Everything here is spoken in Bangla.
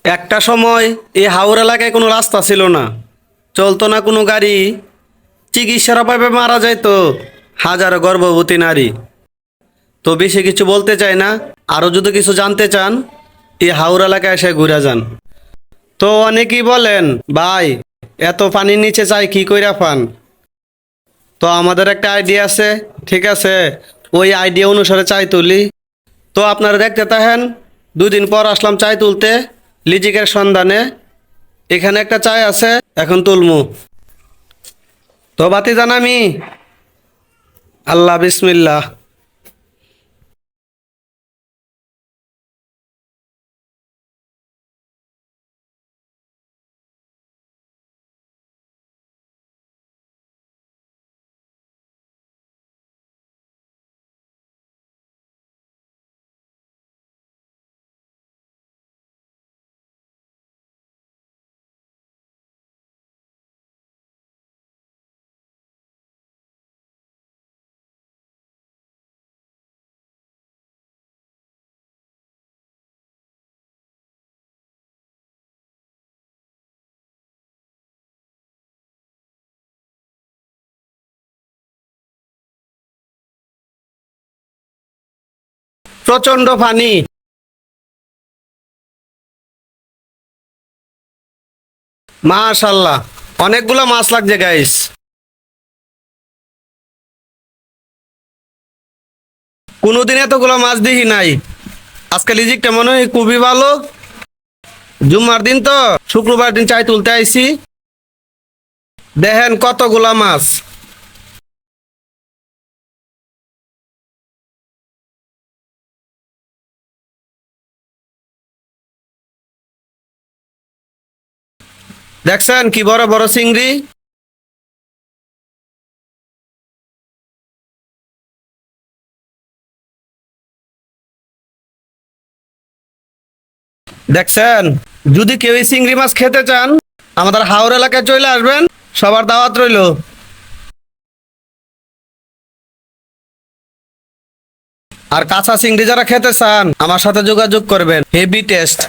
একটা সময় এই হাওর এলাকায় কোনো রাস্তা ছিল না, চলতো না কোনো গাড়ি, চিকিৎসার অভাবে মারা যাইতো হাজারো গর্ভবতী নারী। তো বেশি কিছু বলতে চাই না, আরও যদি কিছু জানতে চান এই হাওর এলাকায় এসে ঘুরে যান। তো অনেকেই বলেন, ভাই এত পানির নিচে চাই কি কইরা পান? তো আমাদের একটা আইডিয়া আছে, ঠিক আছে, ওই আইডিয়া অনুসারে চাই তুলি। তো আপনারা দেখতে থাকেন, 2 দিন পর আসলাম চাই তুলতে লিজিকের সন্ধানে। এখানে একটা চাই আছে, এখন তুলমু। তো বাতি জানামি, আল্লাহ বিসমিল্লাহ। প্রচন্ড পানি। মাশাল্লাহ, অনেকগুলো মাছ লাগছে গাইস। কোনোদিন এতগুলো মাছ দেখি নাই। আজকে লিজিকটা মনে হয় খুবই ভালো। জুম্মার দিন তো, শুক্রবার দিন চাই তুলতে আইছি। দেখেন কতগুলা মাছ। দেখছেন কি বড় বড় চিংড়ি। দেখছেন, যদি কেউ এই চিংড়ি মাছ খেতে চান আমাদের হাওর এলাকায় চলে আসবেন, সবার দাওয়াত রইলো। আর কাঁচা চিংড়ি যারা খেতে চান আমার সাথে যোগাযোগ করবেন, হেভি টেস্ট।